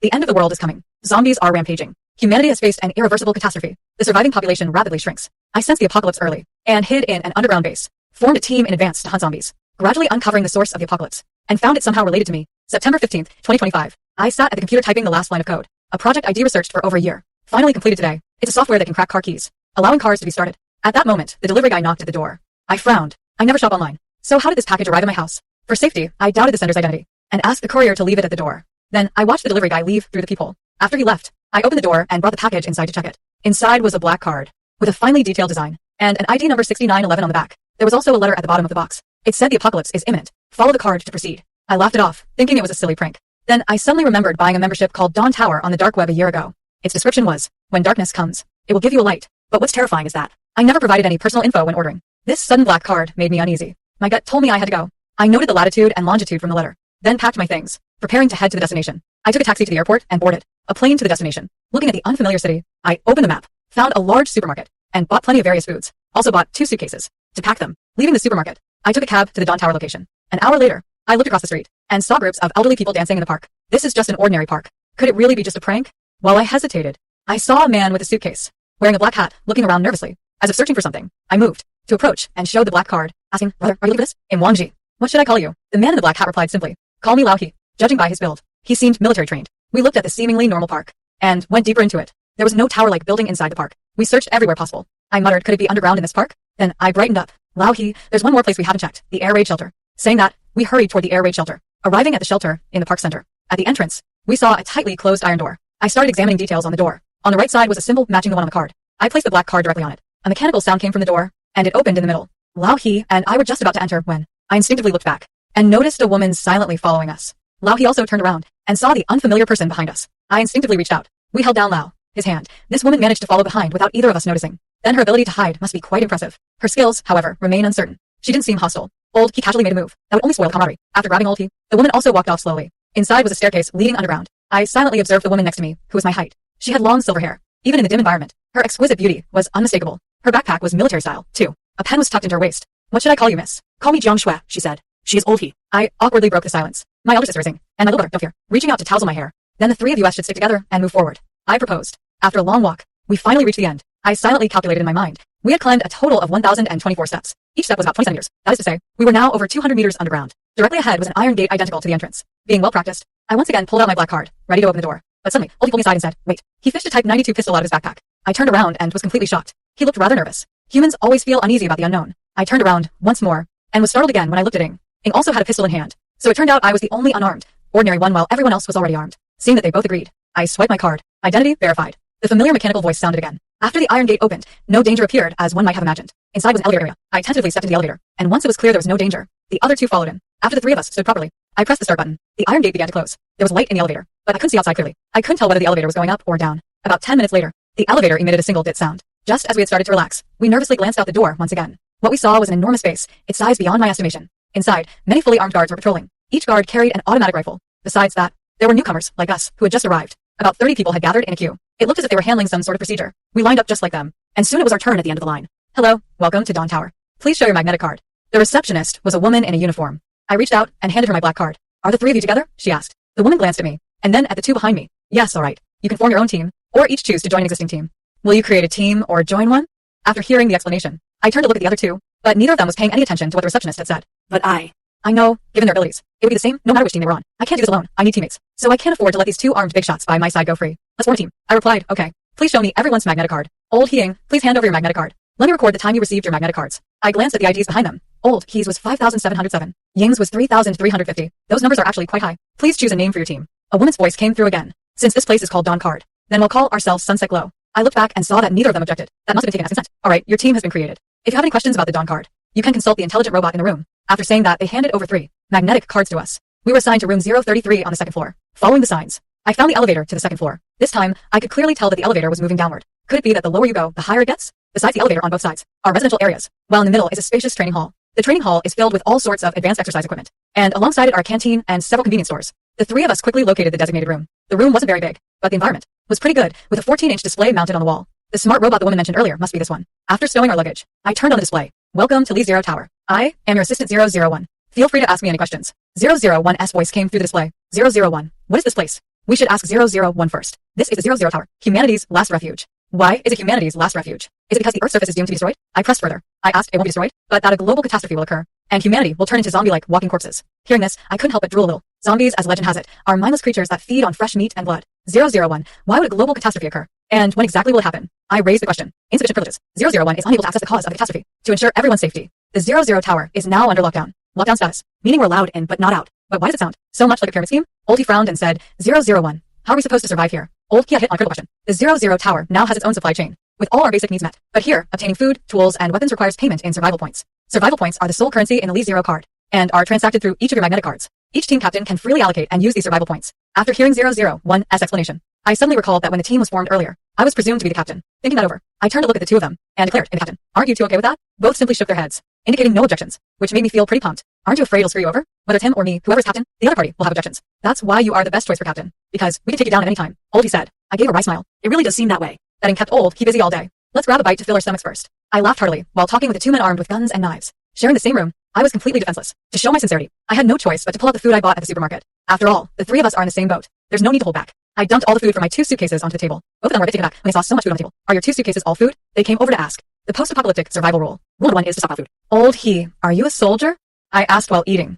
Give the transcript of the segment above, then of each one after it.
The end of the world is coming. Zombies are rampaging. Humanity has faced an irreversible catastrophe. The surviving population rapidly shrinks. I sensed the apocalypse early and hid in an underground base. Formed a team in advance to hunt zombies, gradually uncovering the source of the apocalypse, and found it somehow related to me. September 15th, 2025. I sat at the computer typing the last line of code. A project ID researched for over a year. Finally completed today. It's a software that can crack car keys, allowing cars to be started. At that moment, the delivery guy knocked at the door. I frowned. I never shop online. So how did this package arrive at my house? For safety, I doubted the sender's identity and asked the courier to leave it at the door. Then I watched the delivery guy leave through the peephole. After he left, I opened the door and brought the package inside to check it. Inside was a black card with a finely detailed design and an ID number 6911 on the back. There was also a letter at the bottom of the box. It said the apocalypse is imminent. Follow the card to proceed. I laughed it off, thinking it was a silly prank. Then I suddenly remembered buying a membership called Dawn Tower on the dark web a year ago. Its description was, when darkness comes, it will give you a light. But what's terrifying is that I never provided any personal info when ordering. This sudden black card made me uneasy. My gut told me I had to go. I noted the latitude and longitude from the letter, then packed my things, preparing to head to the destination. I took a taxi to the airport and boarded a plane to the destination. Looking at the unfamiliar city, I opened the map, found a large supermarket, and bought plenty of various foods. Also bought 2 suitcases to pack them. Leaving the supermarket, I took a cab to the Dawn Tower location. An hour later, I looked across the street and saw groups of elderly people dancing in the park. This is just an ordinary park. Could it really be just a prank? While I hesitated, I saw a man with a suitcase, wearing a black hat, looking around nervously, as if searching for something. I moved to approach and showed the black card, asking, "Brother, are you looking for this?" In Wangji. "What should I call you?" The man in the black hat replied simply, "Call me Lao He." Judging by his build, he seemed military trained. We looked at the seemingly normal park and went deeper into it. There was no tower-like building inside the park. We searched everywhere possible. I muttered, could it be underground in this park? Then I brightened up. Lao He, there's one more place we haven't checked, the air raid shelter. Saying that, we hurried toward the air raid shelter. Arriving at the shelter in the park center. At the entrance, we saw a tightly closed iron door. I started examining details on the door. On the right side was a symbol matching the one on the card. I placed the black card directly on it. A mechanical sound came from the door, and it opened in the middle. Lao He and I were just about to enter when I instinctively looked back and noticed a woman silently following us. Lao He also turned around and saw the unfamiliar person behind us. I instinctively reached out. We held down Lao, his hand. This woman managed to follow behind without either of us noticing. Then her ability to hide must be quite impressive. Her skills, however, remain uncertain. She didn't seem hostile. Old He casually made a move that would only spoil camaraderie. After grabbing Old He, the woman also walked off slowly. Inside was a staircase leading underground. I silently observed the woman next to me, who was my height. She had long silver hair. Even in the dim environment, her exquisite beauty was unmistakable. Her backpack was military style, too. A pen was tucked into her waist. "What should I call you, miss?" "Call me Jiang Shui," she said. "She is Old He." I awkwardly broke the silence. "My elder sister is Ing, and my little brother, Dofir," reaching out to tousle my hair. "Then the 3 of you should stick together and move forward," I proposed. After a long walk, we finally reached the end. I silently calculated in my mind. We had climbed a total of 1,024 steps. Each step was about 20 centimeters. That is to say, we were now over 200 meters underground. Directly ahead was an iron gate identical to the entrance. Being well practiced, I once again pulled out my black card, ready to open the door. But suddenly, Old He pulled me aside and said, "Wait." He fished a Type 92 pistol out of his backpack. I turned around and was completely shocked. He looked rather nervous. Humans always feel uneasy about the unknown. I turned around once more and was startled again when I looked at Ing. Ing also had a pistol in hand. So it turned out I was the only unarmed, ordinary one while everyone else was already armed. Seeing that they both agreed, I swiped my card. Identity verified. The familiar mechanical voice sounded again. After the iron gate opened, no danger appeared as one might have imagined. Inside was an elevator area. I tentatively stepped into the elevator, and once it was clear there was no danger, the other 2 followed in. After the 3 of us stood properly, I pressed the start button. The iron gate began to close. There was light in the elevator, but I couldn't see outside clearly. I couldn't tell whether the elevator was going up or down. About 10 minutes later, the elevator emitted a single dit sound. Just as we had started to relax, we nervously glanced out the door once again. What we saw was an enormous space, its size beyond my estimation. Inside, many fully armed guards were patrolling. Each guard carried an automatic rifle. Besides that, there were newcomers, like us, who had just arrived. About 30 people had gathered in a queue. It looked as if they were handling some sort of procedure. We lined up just like them, and soon it was our turn at the end of the line. "Hello, welcome to Dawn Tower. Please show your magnetic card." The receptionist was a woman in a uniform. I reached out and handed her my black card. "Are the 3 of you together?" she asked. The woman glanced at me, and then at the 2 behind me. "Yes, all right. You can form your own team, or each choose to join an existing team." "Will you create a team or join one?" After hearing the explanation, I turned to look at the other 2, but neither of them was paying any attention to what the receptionist had said. "But I know, given their abilities, it would be the same no matter which team they were on. I can't do this alone. I need teammates. So I can't afford to let these 2 armed big shots by my side go free. Let's form a team." I replied, "Okay. Please show me everyone's magnetic card. Old Heing, please hand over your magnetic card. Let me record the time you received your magnetic cards." I glanced at the IDs behind them. Old He's was 5,707. Ying's was 3,350. Those numbers are actually quite high. Please choose a name for your team. A woman's voice came through again. "Since this place is called Dawn Card, then we'll call ourselves Sunset Glow." I looked back and saw that neither of them objected. That must have been taken as consent. "All right, your team has been created. If you have any questions about the Dawn Card, you can consult the intelligent robot in the room." After saying that, they handed over 3 magnetic cards to us. We were assigned to room 033 on the 2nd floor. Following the signs, I found the elevator to the 2nd floor. This time, I could clearly tell that the elevator was moving downward. Could it be that the lower you go, the higher it gets? Besides the elevator on both sides are residential areas, while in the middle is a spacious training hall. The training hall is filled with all sorts of advanced exercise equipment, and alongside it are a canteen and several convenience stores. The 3 of us quickly located the designated room. The room wasn't very big, but the environment was pretty good, with a 14-inch display mounted on the wall. The smart robot the woman mentioned earlier must be this one. After stowing our luggage, I turned on the display. "Welcome to Lee Zero Tower. I am your assistant 001. Feel free to ask me any questions." 001's voice came through the display. 001. "What is this place?" We should ask 001 first. This is the 00 tower, humanity's last refuge. Why is it humanity's last refuge? Is it because the Earth's surface is doomed to be destroyed? I pressed further. I asked it won't be destroyed, but that a global catastrophe will occur, and humanity will turn into zombie-like walking corpses. Hearing this, I couldn't help but drool a little. Zombies, as legend has it, are mindless creatures that feed on fresh meat and blood. 001, why would a global catastrophe occur? And when exactly will it happen? I raised the question. Insufficient privileges. 001 is unable to access the cause of the catastrophe. To ensure everyone's safety, the 00 tower is now under lockdown. Lockdown status, meaning we're allowed in but not out. But why does it sound so much like a pyramid scheme? Oldie frowned and said, 001, how are we supposed to survive here? Old Kia hit on a critical question. The 00 tower now has its own supply chain, with all our basic needs met. But here, obtaining food, tools, and weapons requires payment in survival points. Survival points are the sole currency in the Elite Zero card, and are transacted through each of your magnetic cards. Each team captain can freely allocate and use these survival points. After hearing 001's explanation, I suddenly recalled that when the team was formed earlier, I was presumed to be the captain. Thinking that over, I turned to look at the two of them, and declared, "Hey, Captain, aren't you two okay with that?" Both simply shook their heads, indicating no objections, which made me feel pretty pumped. Aren't you afraid it'll screw you over? Whether it's him or me, whoever's captain, the other party will have objections. That's why you are the best choice for captain, because we can take you down at any time. Oldie said. I gave a wry smile. It really does seem that way. That kept Old he busy all day. Let's grab a bite to fill our stomachs first. I laughed heartily, while talking with the two men armed with guns and knives. Sharing the same room, I was completely defenseless. To show my sincerity, I had no choice but to pull out the food I bought at the supermarket. After all, the three of us are in the same boat. There's no need to hold back. I dumped all the food from my 2 suitcases onto the table. Both of them were a bit taken aback when they saw so much food on the table. Are your 2 suitcases all food? They came over to ask. The post-apocalyptic survival rule. Rule 1 is to stockpile food. Old he, are you a soldier? I asked while eating.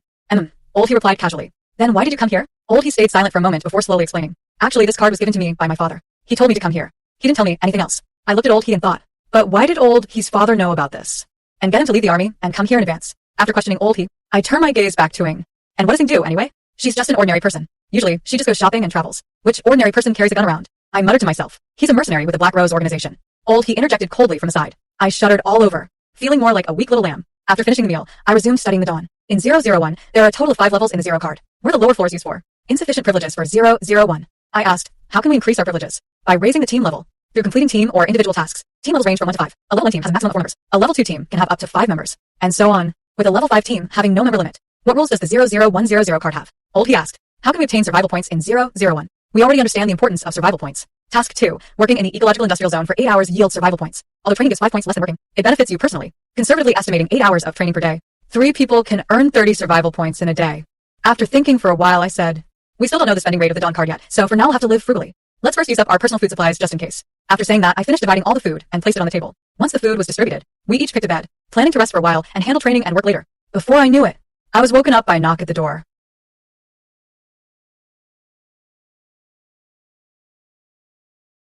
Old he replied casually. Then why did you come here? Old he stayed silent for a moment before slowly explaining. Actually, this card was given to me by my father. He told me to come here. He didn't tell me anything else. I looked at Old he and thought, but why did Old he's father know about this? And get him to leave the army and come here in advance. After questioning Old he, I turned my gaze back to Ing. And what does Ing do anyway? She's just an ordinary person. Usually, she just goes shopping and travels. Which ordinary person carries a gun around? I muttered to myself. He's a mercenary with the Black Rose organization. Old he interjected coldly from the side. I shuddered all over, feeling more like a weak little lamb. After finishing the meal, I resumed studying the dawn. In 001, there are a total of 5 levels in the 0 card. What are the lower floors used for? Insufficient privileges for 001. I asked, how can we increase our privileges? By raising the team level. Through completing team or individual tasks. Team levels range from 1 to 5. A level 1 team has a maximum of 4 members. A level 2 team can have up to 5 members. And so on. With a level 5 team having no member limit. What rules does the 00100 card have? Old he asked. How can we obtain survival points in 001? We already understand the importance of survival points. Task 2. Working in the ecological industrial zone for 8 hours yields survival points. Although training gives 5 points less than working, it benefits you personally. Conservatively estimating 8 hours of training per day. 3 people can earn 30 survival points in a day. After thinking for a while, I said, we still don't know the spending rate of the Dawn card yet, so for now we'll have to live frugally. Let's first use up our personal food supplies just in case. After saying that, I finished dividing all the food and placed it on the table. Once the food was distributed, we each picked a bed, planning to rest for a while and handle training and work later. Before I knew it, I was woken up by a knock at the door.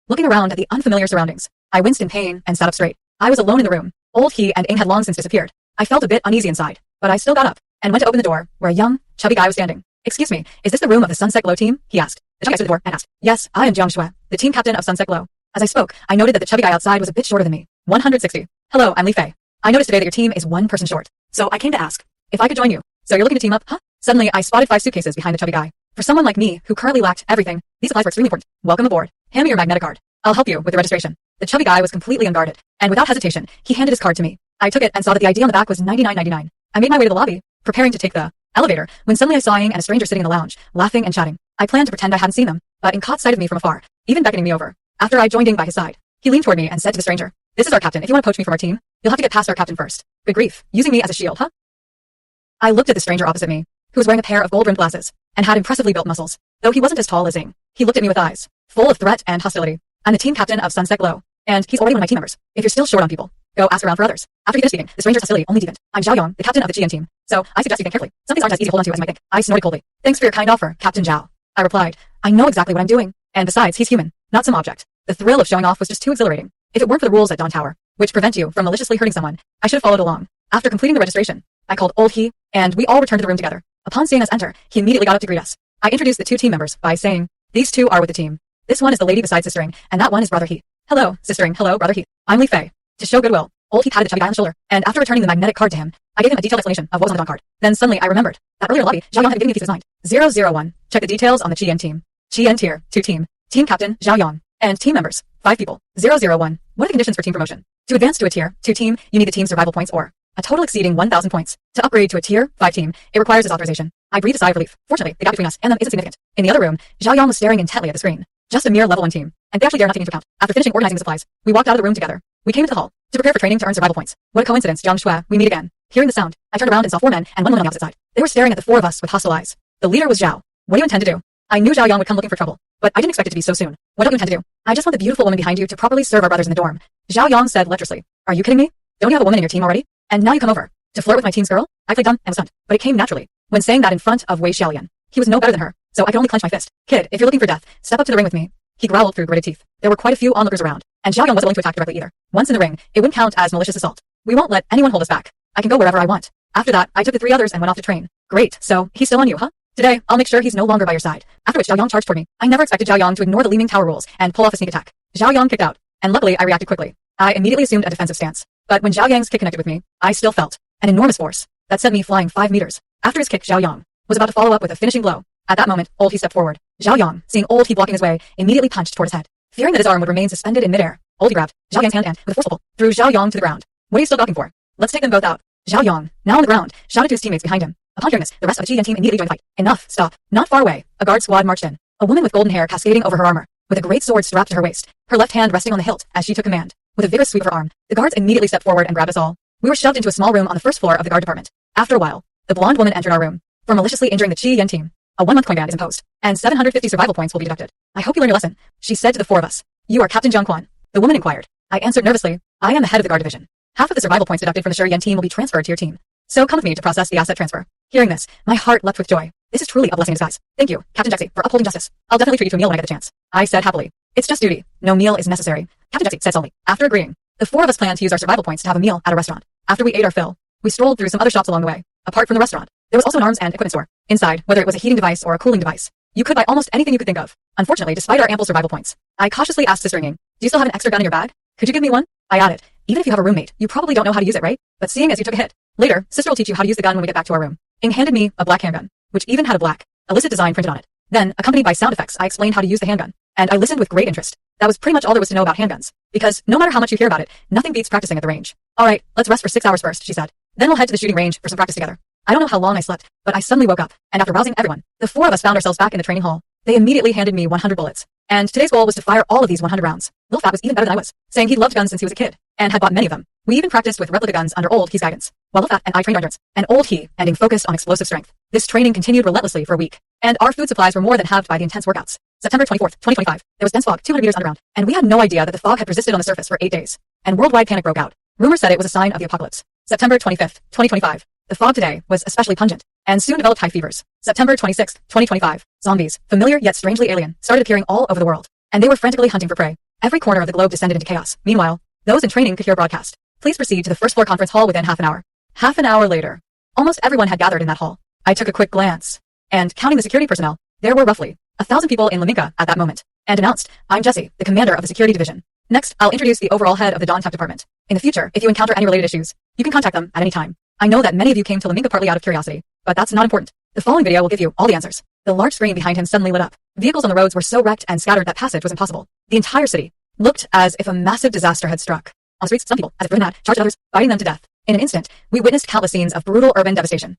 Looking around at the unfamiliar surroundings, I winced in pain and sat up straight. I was alone in the room. Old he and Ing had long since disappeared. I felt a bit uneasy inside, but I still got up and went to open the door, where a young, chubby guy was standing. Excuse me, is this the room of the Sunset Glow team? He asked. The chubby guy stood at the door and asked, Yes, I am Jiang Shui, the team captain of Sunset Glow. As I spoke, I noted that the chubby guy outside was a bit shorter than me. 160. Hello, I'm Li Fei. I noticed today that your team is 1 person short, so I came to ask if I could join you. So you're looking to team up, huh? Suddenly, I spotted 5 suitcases behind the chubby guy. For someone like me, who currently lacked everything, these supplies were extremely important. Welcome aboard. Hand me your magnetic card. I'll help you with the registration. The chubby guy was completely unguarded, and without hesitation, he handed his card to me. I took it and saw that the ID on the back was $99.99. I made my way to the lobby, preparing to take the elevator, when suddenly I saw Ing and a stranger sitting in the lounge, laughing and chatting. I planned to pretend I hadn't seen them, but Ing caught sight of me from afar, even beckoning me over. After I joined Ing by his side, he leaned toward me and said to the stranger, This is our captain. If you want to poach me from our team, you'll have to get past our captain first. Good grief, using me as a shield, huh? I looked at the stranger opposite me, who was wearing a pair of gold-rimmed glasses, and had impressively built muscles. Though he wasn't as tall as Ing, he looked at me with eyes full of threat and hostility. I'm the team captain of Sunset Glow, and he's already one of my team members. If you're still short on people, go ask around for others. After he finished speaking, the stranger's hostility only deepened. I'm Zhao Yong, the captain of the GN team, so I suggest you think carefully. Some things aren't as easy to hold on to as you might think. I snorted coldly. Thanks for your kind offer, Captain Zhao. I replied, I know exactly what I'm doing, and besides, he's human, not some object. The thrill of showing off was just too exhilarating. If it weren't for the rules at Dawn Tower, which prevent you from maliciously hurting someone, I should have followed along. After completing the registration, I called Old He, and we all returned to the room together. Upon seeing us enter, he immediately got up to greet us. I introduced the 2 team members by saying, These 2 are with the team. This one is the lady beside Sister Ing, and that one is Brother He. Hello, Sister Ing. Hello, Brother He. I'm Li Fei. To show goodwill, Old He patted the chubby guy on the shoulder, and after returning the magnetic card to him, I gave him a detailed explanation of what was on the Dawn card. Then suddenly I remembered that earlier in the lobby, Zhao Yang had given me a piece of his mind. 001. Check the details on the Chien team. Chien tier, 2 team. Team captain, Zhao Yang. And team members, 5 people. 001. What are the conditions for team promotion? To advance to a tier 2 team, you need the team survival points or a total exceeding 1,000 points. To upgrade to a tier 5 team, it requires his authorization. I breathed a sigh of relief. Fortunately, the gap between us and them isn't significant. In the other room, Zhao Yang was staring intently at the screen. Just a mere level 1 team, and they actually dare not take into account. After finishing organizing the supplies, we walked out of the room together. We came into the hall to prepare for training to earn survival points. What a coincidence, Jiang Shui. We meet again. Hearing the sound, I turned around and saw 4 men and 1 woman on the opposite side. They were staring at the 4 of us with hostile eyes. The leader was Zhao. What do you intend to do? I knew Zhao Yang would come looking for trouble, but I didn't expect it to be so soon. What don't you intend to do? I just want the beautiful woman behind you to properly serve our brothers in the dorm. Zhao Yang said lecherously. Are you kidding me? Don't you have a woman in your team already? And now you come over to flirt with my team's girl? I played dumb and was stunned, but it came naturally when saying that in front of Wei Xiaolian. He was no better than her, so I could only clench my fist. Kid, if you're looking for death, step up to the ring with me. He growled through gritted teeth. There were quite a few onlookers around, and Zhao Yang wasn't willing to attack directly either. Once in the ring, it wouldn't count as malicious assault. We won't let anyone hold us back. I can go wherever I want. After that, I took the 3 others and went off to train. Great, so he's still on you, huh? Today, I'll make sure he's no longer by your side. After which Zhao Yang charged toward me. I never expected Zhao Yang to ignore the Leeming Tower rules and pull off a sneak attack. Zhao Yang kicked out, and luckily I reacted quickly. I immediately assumed a defensive stance. But when Zhao Yang's kick connected with me, I still felt an enormous force that sent me flying 5 meters. After his kick, Zhao Yang was about to follow up with a finishing blow. At that moment, Old He stepped forward. Zhao Yang, seeing Old He blocking his way, immediately punched toward his head. Fearing that his arm would remain suspended in midair, Old He grabbed Zhao Yang's hand and, with a forceful pull, threw Zhao Yang to the ground. What are you still gawking for? Let's take them both out. Zhao Yang, now on the ground, shouted to his teammates behind him. Upon hearing this, the rest of the Ji Yan team immediately joined the fight. Enough, stop. Not far away, a guard squad marched in. A woman with golden hair cascading over her armor, with a great sword strapped to her waist, her left hand resting on the hilt as she took command. With a vigorous sweep of her arm, the guards immediately stepped forward and grabbed us all. We were shoved into a small room on the first floor of the guard department. After a while, the blonde woman entered our room. For maliciously injuring the Ji Yan team, a 1-month coin ban is imposed, and 750 survival points will be deducted. I hope you learn your lesson, she said to the 4 of us. You are Captain Jiang Quan. The woman inquired. I answered nervously. I am the head of the guard division. Half of the survival points deducted from the Shi Yan team will be transferred to your team. So come with me to process the asset transfer. Hearing this, my heart leapt with joy. This is truly a blessing in disguise. Thank you, Captain Jexi, for upholding justice. I'll definitely treat you to a meal when I get the chance. I said happily. It's just duty. No meal is necessary. Captain Jexi said sullenly. After agreeing, the 4 of us planned to use our survival points to have a meal at a restaurant. After we ate our fill, we strolled through some other shops along the way. Apart from the restaurant, there was also an arms and equipment store. Inside, whether it was a heating device or a cooling device, you could buy almost anything you could think of. Unfortunately, despite our ample survival points, I cautiously asked Sister Ying, do you still have an extra gun in your bag? Could you give me one? I added, even if you have a roommate, you probably don't know how to use it, right? But seeing as you took a hit, later, Sister will teach you how to use the gun when we get back to our room. Ying handed me a black handgun, which even had a black, illicit design printed on it. Then, accompanied by sound effects, I explained how to use the handgun, and I listened with great interest. That was pretty much all there was to know about handguns, because no matter how much you hear about it, nothing beats practicing at the range. Alright, let's rest for 6 hours first, she said. Then we'll head to the shooting range for some practice together. I don't know how long I slept, but I suddenly woke up, and after rousing everyone, the 4 of us found ourselves back in the training hall. They immediately handed me 100 bullets, and today's goal was to fire all of these 100 rounds. Lil Fat was even better than I was, saying he loved guns since he was a kid, and had bought many of them. We even practiced with replica guns under Old He's guidance, while Lil Fat and I trained our endurance, and Old He ending focused on explosive strength. This training continued relentlessly for a week, and our food supplies were more than halved by the intense workouts. September 24th, 2025, there was dense fog 200 meters underground, and we had no idea that the fog had persisted on the surface for 8 days, and worldwide panic broke out. Rumors said it was a sign of the apocalypse. September 25th, 2025, the fog today was especially pungent, and soon developed high fevers. September 26th, 2025, zombies, familiar yet strangely alien, started appearing all over the world, and they were frantically hunting for prey. Every corner of the globe descended into chaos. Meanwhile, those in training could hear a broadcast. Please proceed to the first floor conference hall within half an hour. Half an hour later, almost everyone had gathered in that hall. I took a quick glance, and counting the security personnel, there were roughly 1,000 people in Leminka at that moment, and announced, I'm Jesse, the commander of the security division. Next, I'll introduce the overall head of the Dawn Tech department. In the future, if you encounter any related issues, you can contact them at any time. I know that many of you came to Leminka partly out of curiosity, but that's not important. The following video will give you all the answers. The large screen behind him suddenly lit up. Vehicles on the roads were so wrecked and scattered that passage was impossible. The entire city looked as if a massive disaster had struck. On the streets, some people, as if driven mad, charged others, biting them to death. In an instant, we witnessed countless scenes of brutal urban devastation.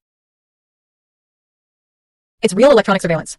It's real electronic surveillance.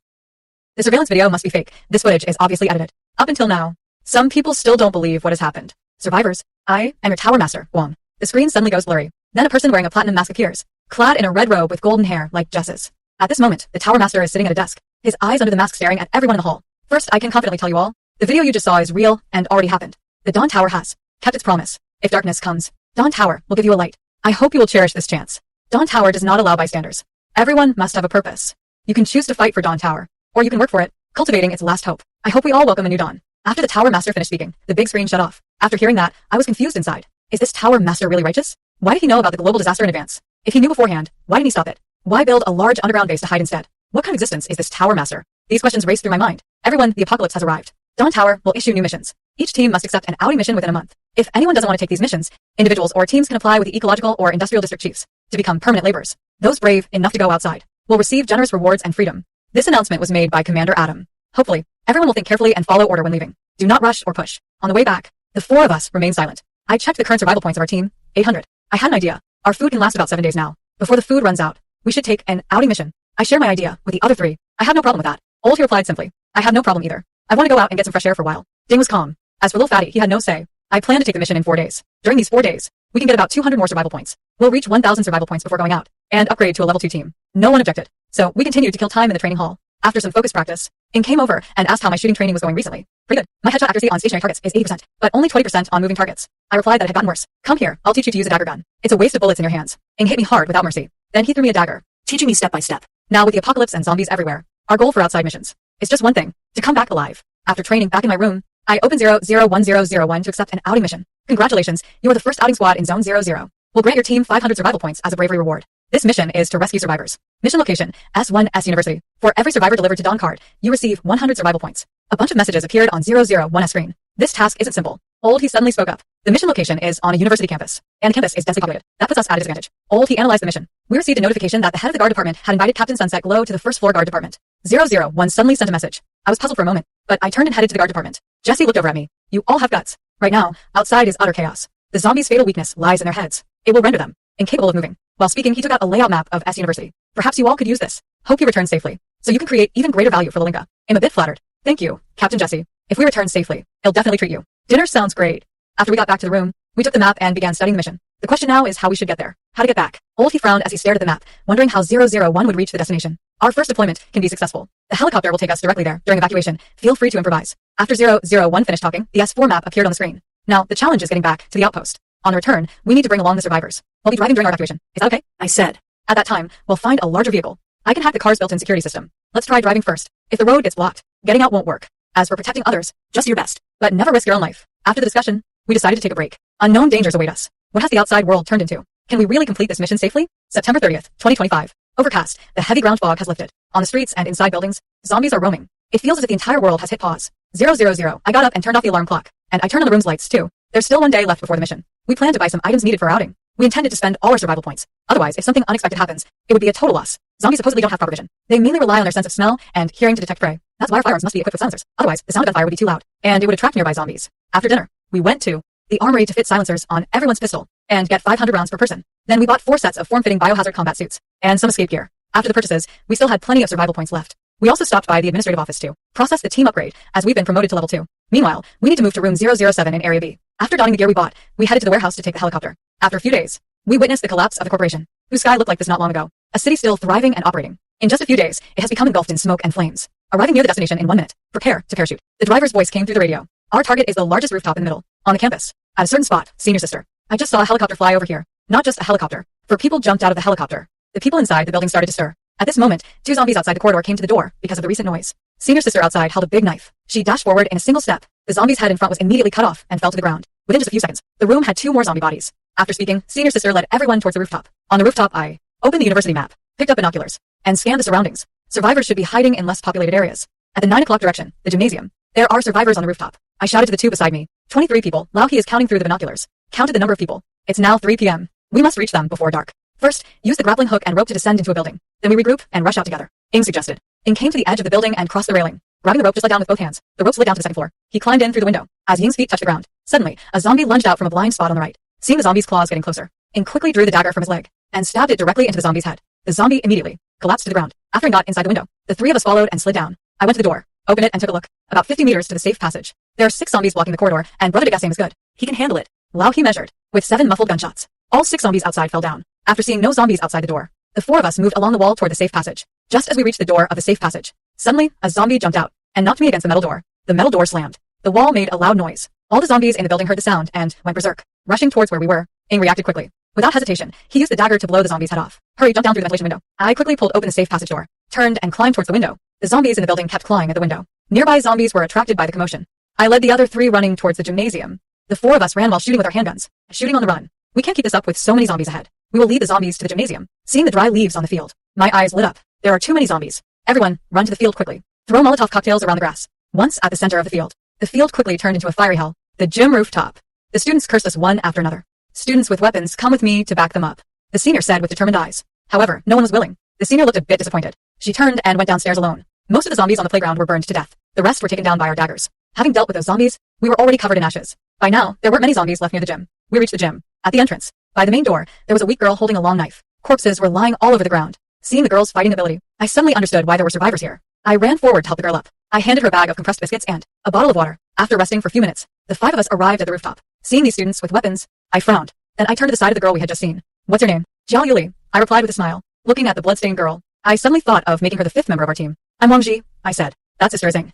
The surveillance video must be fake. This footage is obviously edited. Up until now, some people still don't believe what has happened. Survivors, I am your tower master, Wong. The screen suddenly goes blurry. Then a person wearing a platinum mask appears, clad in a red robe with golden hair like Jess's. At this moment, the tower master is sitting at a desk, his eyes under the mask staring at everyone in the hall. First, I can confidently tell you all, the video you just saw is real and already happened. The Dawn Tower has kept its promise. If darkness comes, Dawn Tower will give you a light. I hope you will cherish this chance. Dawn Tower does not allow bystanders. Everyone must have a purpose. You can choose to fight for Dawn Tower, or you can work for it, cultivating its last hope. I hope we all welcome a new dawn. After the tower master finished speaking, the big screen shut off. After hearing that, I was confused inside. Is this tower master really righteous? Why did he know about the global disaster in advance? If he knew beforehand, why didn't he stop it? Why build a large underground base to hide instead? What kind of existence is this tower master? These questions raced through my mind. Everyone, the apocalypse has arrived. Dawn Tower will issue new missions. Each team must accept an outing mission within a month. If anyone doesn't want to take these missions, individuals or teams can apply with the ecological or industrial district chiefs to become permanent laborers. Those brave enough to go outside will receive generous rewards and freedom. This announcement was made by Commander Adam. Hopefully, everyone will think carefully and follow order when leaving. Do not rush or push. On the way back, the 4 of us remained silent. I checked the current survival points of our team, 800. I had an idea. Our food can last about 7 days now. Before the food runs out, we should take an outing mission. I shared my idea with the other 3. I had no problem with that. Old He replied simply, I have no problem either. I want to go out and get some fresh air for a while. Ding was calm. As for Lil Fatty, he had no say. I plan to take the mission in 4 days. During these 4 days, we can get about 200 more survival points. We'll reach 1,000 survival points before going out, and upgrade to a level 2 team. No one objected, so we continued to kill time in the training hall. After some focus practice, Ing came over and asked how my shooting training was going recently. Pretty good. My headshot accuracy on stationary targets is 80%, but only 20% on moving targets. I replied that it had gotten worse. Come here, I'll teach you to use a dagger gun. It's a waste of bullets in your hands. Ing hit me hard without mercy. Then he threw me a dagger, teaching me step by step. Now with the apocalypse and zombies everywhere, our goal for outside missions is just one thing, to come back alive. After training back in my room, I opened 001001 to accept an outing mission. Congratulations, you're the first outing squad in Zone 00. We'll grant your team 500 survival points as a bravery reward. This mission is to rescue survivors. Mission location, S1S University. For every survivor delivered to Dawn card, you receive 100 survival points. A bunch of messages appeared on 001's screen. This task isn't simple. He suddenly spoke up. The mission location is on a university campus, and the campus is densely populated. That puts us at a disadvantage. He analyzed the mission. We received a notification that the head of the guard department had invited Captain Sunset Glow to the first floor guard department. 001 suddenly sent a message. I was puzzled for a moment, but I turned and headed to the guard department. Jesse looked over at me. You all have guts. Right now, outside is utter chaos. The zombies' fatal weakness lies in their heads. It will render them incapable of moving. While speaking, he took out a layout map of S University. Perhaps you all could use this. Hope you return safely, so you can create even greater value for Lalinga. I'm a bit flattered. Thank you, Captain Jesse. If we return safely, he'll definitely treat you. Dinner sounds great. After we got back to the room, we took the map and began studying the mission. The question now is how we should get there. How to get back. He frowned as he stared at the map, wondering how 001 would reach the destination. Our first deployment can be successful. The helicopter will take us directly there during evacuation. Feel free to improvise. After 001 finished talking, the S4 map appeared on the screen. Now, the challenge is getting back to the outpost. On the return, we need to bring along the survivors. We'll be driving during our evacuation. Is that okay? I said. At that time, we'll find a larger vehicle. I can hack the car's built-in security system. Let's try driving first. If the road gets blocked, getting out won't work. As for protecting others, just your best. But never risk your own life. After the discussion, we decided to take a break. Unknown dangers await us. What has the outside world turned into? Can we really complete this mission safely? September 30th, 2025. Overcast. The heavy ground fog has lifted. On the streets and inside buildings, zombies are roaming. It feels as if the entire world has hit pause. 000. I got up and turned off the alarm clock. And I turned on the room's lights too. There's still one day left before the mission. We plan to buy some items needed for our outing. We intended to spend all our survival points. Otherwise, if something unexpected happens, it would be a total loss. Zombies supposedly don't have proper vision. They mainly rely on their sense of smell and hearing to detect prey. That's why our firearms must be equipped with silencers. Otherwise, the sound of gunfire would be too loud, and it would attract nearby zombies. After dinner, we went to the armory to fit silencers on everyone's pistol and get 500 rounds per person. Then we bought 4 sets of form-fitting biohazard combat suits and some escape gear. After the purchases, we still had plenty of survival points left. We also stopped by the administrative office to process the team upgrade, as we've been promoted to level 2. Meanwhile, we need to move to room 007 in Area B. After donning the gear we bought, we headed to the warehouse to take the helicopter. After a few days, we witnessed the collapse of the corporation, whose sky looked like this not long ago. A city still thriving and operating. In just a few days, it has become engulfed in smoke and flames. Arriving near the destination in 1 minute. Prepare to parachute. The driver's voice came through the radio. Our target is the largest rooftop in the middle, on the campus. At a certain spot, senior sister. I just saw a helicopter fly over here. Not just a helicopter. For people jumped out of the helicopter. The people inside the building started to stir. At this moment, 2 zombies outside the corridor came to the door because of the recent noise. Senior sister outside held a big knife. She dashed forward in a single step. The zombie's head in front was immediately cut off and fell to the ground. Within just a few seconds, the room had 2 more zombie bodies. After speaking, senior sister led everyone towards the rooftop. On the rooftop, I opened the university map, picked up binoculars, and scanned the surroundings. Survivors should be hiding in less populated areas. At the 9 o'clock direction, the gymnasium. There are survivors on the rooftop. I shouted to the 2 beside me. 23 people. Lauki is counting through the binoculars. Counted the number of people. It's now 3 p.m. We must reach them before dark. First, use the grappling hook and rope to descend into a building. Then we regroup and rush out together. Ing suggested. Ing came to the edge of the building and crossed the railing. Grabbing the rope just let down with both hands. The rope slid down to the 2nd floor. He climbed in through the window. As Ying's feet touched the ground, suddenly, a zombie lunged out from a blind spot on the right. Seeing the zombie's claws getting closer, Ing quickly drew the dagger from his leg and stabbed it directly into the zombie's head. The zombie immediately collapsed to the ground. After Ing got inside the window, the 3 of us followed and slid down. I went to the door, opened it and took a look. About 50 meters to the safe passage. There are 6 zombies blocking the corridor, and Brother Degasame is good. He can handle it. Lauki measured, with 7 muffled gunshots. All 6 zombies outside fell down. After seeing no zombies outside the door, the 4 of us moved along the wall toward the safe passage. Just as we reached the door of the safe passage, suddenly, a zombie jumped out and knocked me against the metal door. The metal door slammed. The wall made a loud noise. All the zombies in the building heard the sound and went berserk, rushing towards where we were. Ing reacted quickly. Without hesitation, he used the dagger to blow the zombie's head off. Hurry, jump down through the ventilation window. I quickly pulled open the safe passage door, turned and climbed towards the window. The zombies in the building kept clawing at the window. Nearby zombies were attracted by the commotion. I led the other 3 running towards the gymnasium. The 4 of us ran while shooting with our handguns, shooting on the run. We can't keep this up with so many zombies ahead. We will lead the zombies to the gymnasium. Seeing the dry leaves on the field, my eyes lit up. There are too many zombies. Everyone, run to the field quickly. Throw Molotov cocktails around the grass. Once at the center of the field quickly turned into a fiery hell. The gym rooftop. The students cursed us one after another. Students with weapons, come with me to back them up, the senior said with determined eyes. However, no one was willing. The senior looked a bit disappointed. She turned and went downstairs alone. Most of the zombies on the playground were burned to death. The rest were taken down by our daggers. Having dealt with those zombies, we were already covered in ashes. By now, there weren't many zombies left near the gym. We reached the gym. At the entrance, by the main door, there was a weak girl holding a long knife. Corpses were lying all over the ground. Seeing the girl's fighting ability, I suddenly understood why there were survivors here. I ran forward to help the girl up. I handed her a bag of compressed biscuits and a bottle of water. After resting for a few minutes, the 5 of us arrived at the rooftop. Seeing these students with weapons, I frowned. Then I turned to the side of the girl we had just seen. What's your name? Jiao Yuli, I replied with a smile. Looking at the bloodstained girl, I suddenly thought of making her the 5th member of our team. I'm Wang Ji, I said. That sister is Ing.